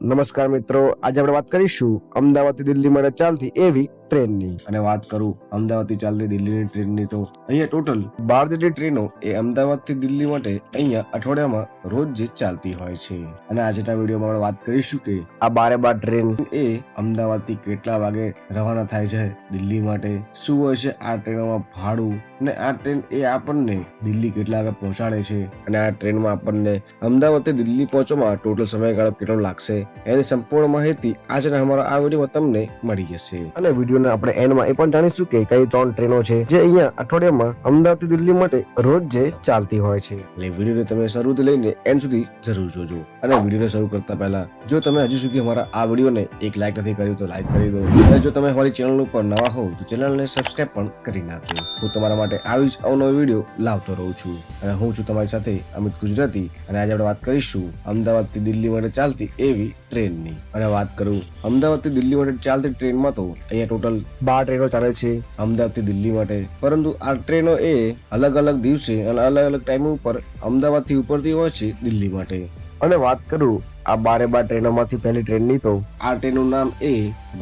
નમસ્કાર મિત્રો, આજે આપણે વાત કરીશું અમદાવાદથી દિલ્હી માટે ચાલતી એવી ટ્રેનની. અને વાત કરું અમદાવાદથી ચાલતી દિલ્હીની ટ્રેનની તો અહીંયા ટોટલ 12 જેટલી ટ્રેનો એ અમદાવાદથી દિલ્હી માટે અહીંયા અઠવાડિયામાં રોજ જે ચાલતી હોય છે. અને આજના વિડીયોમાં આપણે વાત કરીશું કે આ 12 ટ્રેન એ અમદાવાદથી કેટલા વાગે રવાના થાય છે દિલ્હી માટે, શું હોય છે આ ટ્રેનોમાં ભાડું, અને આ ટ્રેન એ આપણને દિલ્હી કેટલા વાગે પહોંચાડે છે, અને આ ટ્રેનમાં આપણને અમદાવાદથી દિલ્હી પહોંચવામાં ટોટલ સમયગાળો કેટલો લાગશે, એની સંપૂર્ણ માહિતી આજના અમારા આ વિડીયોમાં તમને મળી જશે. અને વિડીયોના આપણે એન્ડમાં એ પણ જાણીશું કે કઈ 3 ટ્રેનો છે જે અહીંયા અઠવાડિયામાં અમદાવાદથી દિલ્હી માટે રોજ જે ચાલતી હોય છે. એટલે વિડીયોને તમે શરૂથી લઈને એન્ડ સુધી જરૂર જોજો. અને વિડીયોને શરૂ કરતા પહેલા જો તમે હજી સુધી અમારા આ વિડીયોને એક લાઈક નથી કર્યું તો લાઈક કરી દો, અને જો તમે અમારી ચેનલ ઉપર નવા હોવ તો ચેનલને સબસ્ક્રાઇબ પણ કરી નાખજો. હું તમારા માટે આવી જ અવનવો વિડીયો લાવતો રહું છું, અને હું છું તમારી સાથે અમિત ગુજરાતી. અને આજે આપણે વાત કરીશું અમદાવાદથી દિલ્હી માટે ચાલતી એવી ટ્રેનની. અને વાત કરું અમદાવાદથી દિલ્હી માટે ચાલતી ટ્રેનમાં તો અહીંયા ટોટલ 12 ટ્રેનો ચાલે છે અમદાવાદથી દિલ્હી માટે, પરંતુ આ ટ્રેનો એ અલગ અલગ દિવસે અને અલગ અલગ ટાઈમ ઉપર અમદાવાદથી ઉપડતી હોય છે દિલ્હી માટે. અને વાત કરું આ 12 ટ્રેનોમાંથી પહેલી ટ્રેનની તો આ ટ્રેનનું નામ એ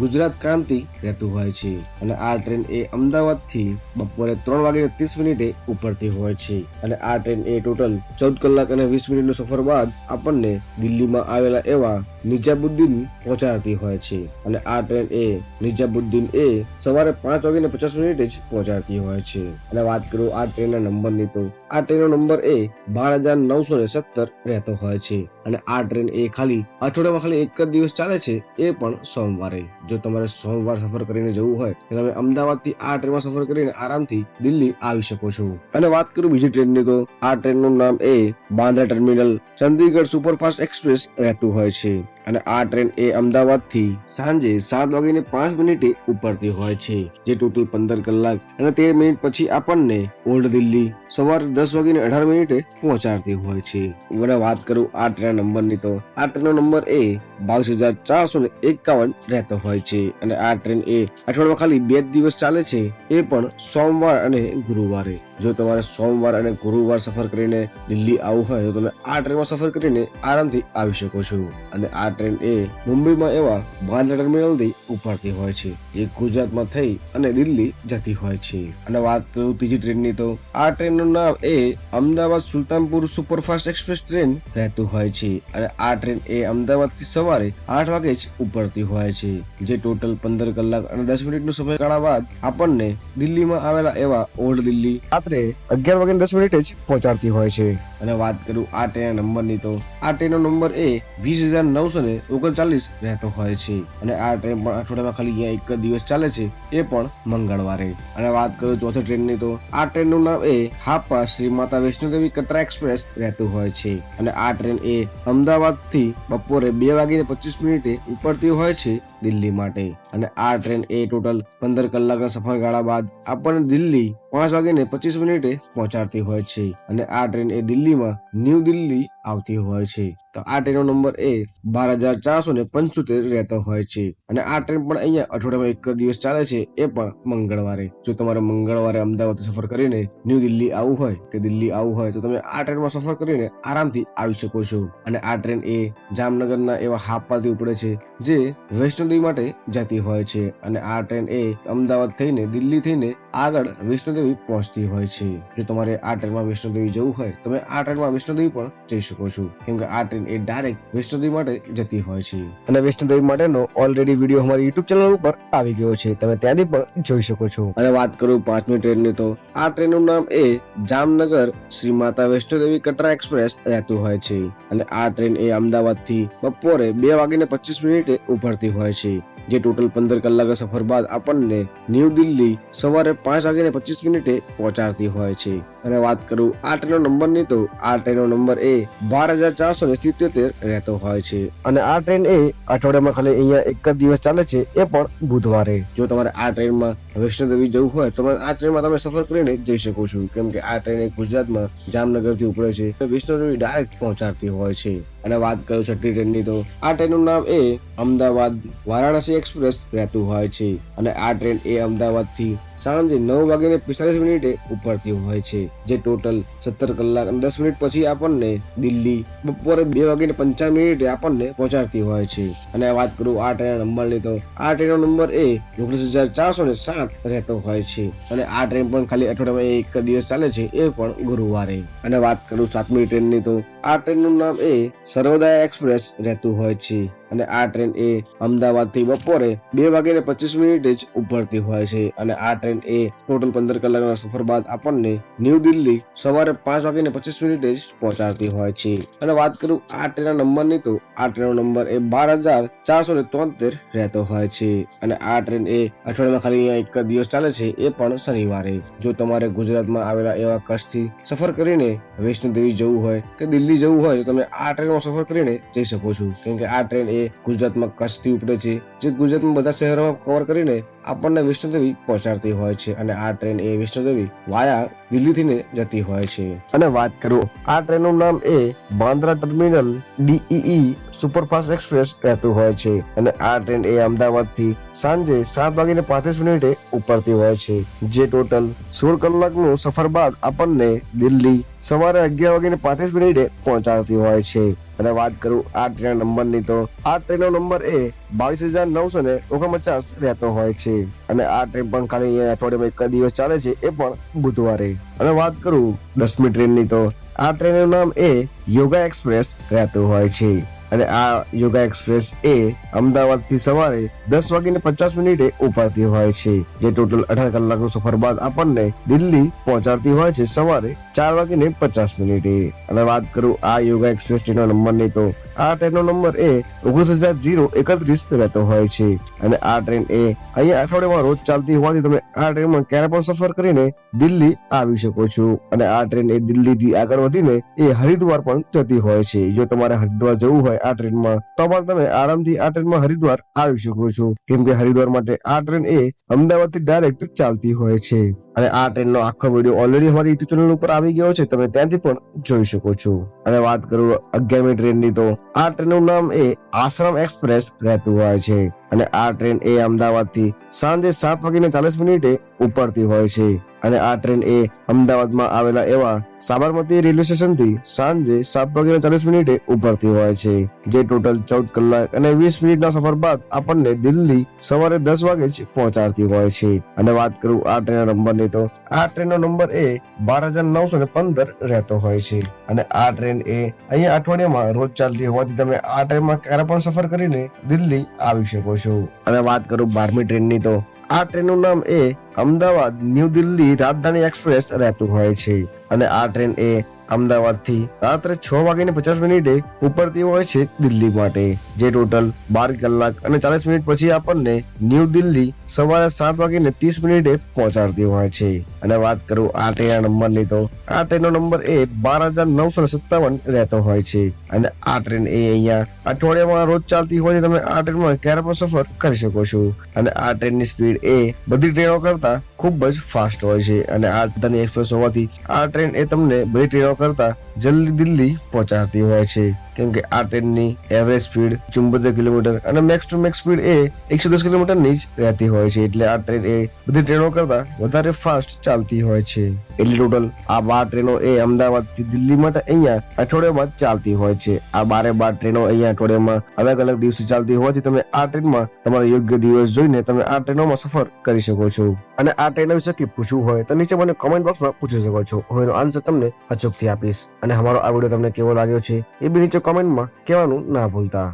ગુજરાત ક્રાંતિ રહેતું હોય છે. અને આ ટ્રેન એ અમદાવાદથી બપોરે 3:30 ઉપડતી હોય છે. અને આ ટ્રેન એ ટોટલ 14 કલાક અને 20 મિનિટનો સફર બાદ આપણને દિલ્હીમાં આવેલા એવા નિઝામુદ્દીન પહોંચાડતી હોય છે. અને આ ટ્રેન એ નિઝામુદ્દીન એ સવારે 5:50 જ પહોંચાડતી હોય છે. અને વાત કરું આ ટ્રેનના નંબરની તો આ ટ્રેનનો નંબર એ 12,917 રહેતો હોય છે. અને આ ટ્રેન એ ખાલી અઠવાડિયામાં ખાલી એક જ દિવસ ચાલે છે, એ પણ સોમવારે. જો તમારે સોમવાર સફર કરીને જવું હોય તો તમે અમદાવાદથી આ ટ્રેનમાં સફર કરીને આરામથી દિલ્હી આવી શકો છો. અને વાત કરું બીજી ટ્રેનની તો આ ટ્રેનનું નામ એ Bandra terminal Chandigarh superfast express રહેતું હોય છે. અને આ ટ્રેન એ અમદાવાદથી સાંજે 7:05 ઉપડતી હોય છે, જે ટોટલ 15 કલાક અને 13 મિનિટ પછી આપણને ઓલ્ડ દિલ્હી સવારે 10:18 પહોંચાડતી હોય છે. અને વાત કરું આ ટ્રેન નંબરની તો આ ટ્રેનનો નંબર એ 22,451 રહેતો હોય છે. અને આ ટ્રેન એ અઠવાડિયામાં ખાલી 2 દિવસ ચાલે છે, એ પણ સોમવાર અને ગુરુવારે. જો તમારે સોમવાર અને ગુરુવાર સફર કરીને દિલ્હી આવવું હોય તો તમે આ ટ્રેનમાં સફર કરીને આરામથી આવી શકો છો. અને આ ટ્રેન એ મુંબઈમાં એવા બાંદ્રા ટર્મિનલથી ઉપડતી હોય છે, જે ગુજરાતમાં થઈ અને દિલ્હી જતી હોય છે. અને વાત કરું ત્રીજી ટ્રેનની તો આ ટ્રેનનું નામ એ Ahmedabad Sultanpur superfast express train રહેતું હોય છે. અને આ ટ્રેન એ અમદાવાદથી સવારે 8 વાગે જ ઉપડતી હોય છે, જે ટોટલ 15 કલાક અને 10 મિનિટનો સમયગાળા બાદ આપણને દિલ્હીમાં આવેલા એવા ઓલ્ડ દિલ્હી રાત્રે 11:10 જ પહોંચાડતી હોય છે. અને વાત કરું આ ટ્રેનના નંબરની તો આ ટ્રેનનો નંબર એ 20,939 રહેતો હોય છે. અને આ ટ્રેન પણ અઠવાડિયામાં ખાલી એક જ દિવસ ચાલે છે, એ પણ મંગળવારે. અને વાત કરું ચોથી ટ્રેનની તો આ ટ્રેનનું નામ એ હાપા શ્રી માતા વૈષ્ણોદેવી કટરા એક્સપ્રેસ રહેતું હોય છે. અને આ ટ્રેન એ અમદાવાદથી બપોરે 2:25 ઉપડતી હોય છે દિલ્હી માટે. અને આ ટ્રેન એ ટોટલ 15 કલાકના સફરગાળા બાદ આપણને દિલ્હી 5:25 પહોંચાડતી હોય છે. અને આ ટ્રેન એ દિલ્હીમાં ન્યૂ દિલ્હી આવતી હોય છે. તો આ ટ્રેનનો નંબર એ 12,475 રહેતો હોય છે. અને આ ટ્રેન પણ અહીંયા અઠવાડિયામાં એક જ દિવસ ચાલે છે, એ પણ મંગળવારે. જો તમારે મંગળવારે અમદાવાદ સફર કરીને ન્યૂ દિલ્હી આવવું હોય કે દિલ્હી આવવું હોય તો તમે આ ટ્રેનમાં સફર કરીને આરામથી આવી શકો છો. અને આ ટ્રેન એ જામનગરના એવા હાપાથી ઉપડે છે, જે વૈષ્ણોદેવી માટે જતી હોય છે. અને આ ટ્રેન એ અમદાવાદ થઈને દિલ્હી થઈને આગળ વૈષ્ણોદેવી પહોંચતી હોય છે. જો તમારે આ ટ્રેનમાં વૈષ્ણોદેવી જવું હોય તમે આ ટ્રેનમાં વૈષ્ણોદેવી પણ જઈ શકો છો, કેમ કે આ ટ્રેન એ ડાયરેક્ટ વૈષ્ણોદેવી માટે જતી હોય છે. અને વૈષ્ણોદેવી માટેનો ઓલરેડી વિડીયો અમારી યુટ્યુબ ચેનલ ઉપર આવી ગયો છે, તમે ત્યાંથી પણ જોઈ શકો છો. અને વાત કરું 5મી ટ્રેનની તો આ ટ્રેનનું નામ એ જામનગર શ્રી માતા વૈષ્ણોદેવી કટરા એક્સપ્રેસ રહેતું હોય છે. અને આ ટ્રેન એ અમદાવાદથી બપોરે 2:25 ઉપડતી હોય છે, જે ટોટલ 15 કલાકના સફર બાદ આપણને ન્યૂ દિલ્હી સવારે 5:25 પહોંચાડતી હોય છે. અને વાત કરું આ ટ્રેનનો નંબરની તો આ ટ્રેનનો નંબર એ 12,477 રહેતો હોય છે. અને આ ટ્રેન એ અઠવાડિયામાં ખાલી અહીંયા એક જ દિવસ ચાલે છે, એ પણ બુધવારે. જો તમારે આ ટ્રેનમાં વૈષ્ણોદેવી જવું હોય તો આ ટ્રેનમાં તમે સફર કરીને જઈ શકો છો, કેમ કે આ ટ્રેન ગુજરાતમાં જામનગરથી ઉપડે છે, વૈષ્ણોદેવી ડાયરેક્ટ પહોંચાડતી હોય છે. અને વાત કરું છઠ્ઠી ટ્રેનની તો આ ટ્રેનનું નામ એ અમદાવાદ વારાણસી એક્સપ્રેસ રહેતું હોય છે અને આ ટ્રેન એ અમદાવાદ થી સાંજે 9:45 ઉપડતી હોય છે, જે ટોટલ 17 કલાક અને 10 મિનિટ પછી આપણને દિલ્હી બપોરે 2:55 આપણને પહોંચાડતી હોય છે. અને વાત કરું આ ટ્રેન નંબરની તો આ ટ્રેનનો નંબર એ 19,407 રહેતો હોય છે અને આ ટ્રેન પણ ખાલી અઠવાડિયામાં એક દિવસ ચાલે છે, એ પણ ગુરુવારે. અને વાત કરું 7મી ટ્રેનની તો આ ટ્રેનનું નામ એ સર્વોદય એક્સપ્રેસ રહેતું હોય છે અને આ ટ્રેન એ અમદાવાદ થી બપોરે 2:25 જ ઉપડતી હોય છે અને આ ટ્રેન એ ટોટલ 15 કલાકના સફર બાદ આપણને ન્યૂ દિલ્હી સવારે 5:25 જ પહોંચાડતી હોય છે. અને વાત કરું આ ટ્રેનના નંબરની તો આ ટ્રેનનો નંબર એ 12,473 રહેતો હોય છે અને આ ટ્રેન એ અઠવાડિયામાં ખાલી એક દિવસ ચાલે છે, એ પણ શનિવારે. જો તમારે ગુજરાતમાં આવેલા એવા કચ્છથી સફર કરીને વૈષ્ણો દેવી જવું હોય કે દિલ્હી જવું હોય તો તમે આ ટ્રેનમાં સફર કરીને જઈ શકો છો, કેમ કે આ ટ્રેન એ ગુજરાતમાં કચ્છથી ઉપડે છે, જે ગુજરાતમાં બધા શહેરોમાં કવર કરીને આપણને વૈષ્ણો દેવી પહોંચાડતી હોય છે અને આ ટ્રેન એ વૈષ્ણો દેવી વાયા દિલ્હીથી જતી હોય છે. અને વાત કરું આ ટ્રેનનું નામ એ Bandra terminal DEE superfast express રહેતું હોય છે અને આ ટ્રેન એ અમદાવાદ થી સાંજે 7:35 ઉપડતી હોય છે, જે ટોટલ 16 કલાકનું સફર બાદ આપણને દિલ્હી સવારે 11:35 પહોંચાડતી હોય છે. અને વાત કરું આ ટ્રેન નંબરની તો આ ટ્રેનનો નંબર એ 22,949 રહેતો હોય છે અને આ ટ્રેન પણ ખાલી અઠવાડિયામાં એક દિવસ ચાલે છે, એ પણ બુધવારે. અને વાત કરું 10મી ટ્રેનની તો આ ટ્રેનનું નામ એ યોગા એક્સપ્રેસ રહેતું હોય છે અને આ યોગા એક્સપ્રેસ એ અમદાવાદ થી સવારે 10:50 ઉપડતી હોય છે, જે ટોટલ 18 કલાકનો સફર બાદ આપણને દિલ્હી પહોંચાડતી હોય છે સવારે 4:50. અને વાત કરું આ યોગા એક્સપ્રેસ ટ્રેનના નંબરની તો આ ટ્રેનનો નંબર એ 19,031 રહેતો હોય છે અને આ ટ્રેન એ અહીંયા અઠવાડિયામાં રોજ ચાલતી હોવાથી તમે આ ટ્રેનમાં ક્યારે પણ સફર કરીને દિલ્હી આવી શકો છો. અને આ ટ્રેન એ દિલ્હી થી આગળ વધીને એ હરિદ્વાર પણ જતી હોય છે. જો તમારે હરિદ્વાર જવું હોય આ ટ્રેનમાં તો પણ તમે આરામથી આ ટ્રેનમાં હરિદ્વાર આવી શકો છો, કેમ કે હરિદ્વાર માટે આ ટ્રેન એ અમદાવાદ થી ડાયરેક્ટ ચાલતી હોય છે. અને આ ટ્રેનનો આખો વિડીયો ઓલરેડી અમારી યુટ્યુબ ચેનલ ઉપર આવી ગયો છે, તમે ત્યાંથી પણ જોઈ શકો છો. અને વાત કરું 11મી ટ્રેનની તો આ ટ્રેનનું નામ એ આશ્રમ એક્સપ્રેસ રહેતું હોય છે અને આ ટ્રેન એ અમદાવાદ થી સાંજે 7:40 ઉપડતી હોય છે અને આ ટ્રેન એ અમદાવાદમાં આવેલા એવા સાબરમતી રેલવે સ્ટેશન થી સાંજે 7:40 ઉપડતી હોય છે, જે ટોટલ 14 કલાક અને 20 મિનિટના સફર બાદ આપણને દિલ્હી સવારે 10 વાગે જ પહોંચાડતી હોય છે. અને વાત કરું આ ટ્રેનના નંબરની તો આ ટ્રેનનો નંબર એ 12,915 રહેતો હોય છે અને આ ટ્રેન એ અહીંયા અઠવાડિયામાં રોજ ચાલતી હોવાથી તમે આ ટ્રેનમાં ક્યારે પણ સફર કરીને દિલ્હી આવી શકો છો. અને વાત કરું 12મી ટ્રેનની તો આ ટ્રેનનું નામ એ અમદાવાદ ન્યૂ દિલ્હી રાજધાની એક્સપ્રેસ રહેતું હોય છે અને આ ટ્રેન એ અમદાવાદ થી રાત્રે 6:50 ઉપડતી હોય છે દિલ્હી માટે, જે ટોટલ 12 કલાક અને 40 મિનિટ પછી આપણને ન્યૂ દિલ્હી સવારે 7:30 પહોંચાડતી હોય છે. અને વાત કરું આ ટ્રેનના નંબરની તો આ ટ્રેનનો નંબર એ 12,957 રહેતો હોય છે અને આ ટ્રેન એ અહીંયા અઠવાડિયામાં રોજ ચાલતી હોય તમે આ ટ્રેનમાં ક્યારે પણ સફર કરી શકો છો. અને આ ટ્રેનની સ્પીડ એ બધી ટ્રેનો કરતા ખૂબ જ ફાસ્ટ હોય છે અને આ રાજધાની એક્સપ્રેસ હોવાથી આ ટ્રેન એ તમને બધી ટ્રેનો કરતા જલ્દી દિલ્હી પહોંચાડતી હોય છે, કેમ કે આ ટ્રેનની એવરેજ સ્પીડ 74 કિલોમીટર અને મેક્સ ટુ મેક્સ સ્પીડ એ 110 કિલોમીટરની જ રહેતી હોય છે, એટલે આ ટ્રેન એ બધી ટ્રેનો કરતા વધારે ફાસ્ટ ચાલતી હોય છે. એટલે ટોટલ આ 12 ટ્રેનો એ અમદાવાદ થી દિલ્હી માટે અહીંયા અઠવાડિયામાં ચાલતી હોય છે. આ 12 ટ્રેનો અહીંયા અઠવાડિયામાં અલગ અલગ દિવસે ચાલતી હોવાથી તમે આ ટ્રેનમાં તમારો યોગ્ય દિવસ જોઈને તમે આ ટ્રેનોમાં સફર કરી શકો છો. અને આ ટ્રેન વિશે કંઈ પૂછવું હોય તો નીચે મને કોમેન્ટ બોક્સમાં પૂછી શકો છો, હું એનો આન્સર તમને અચૂકથી આપીશ. અને અમારો આ વિડીયો તમને કેવો લાગ્યો છે એ બી નીચે કોમેન્ટમાં કહેવાનું ના ભૂલતા.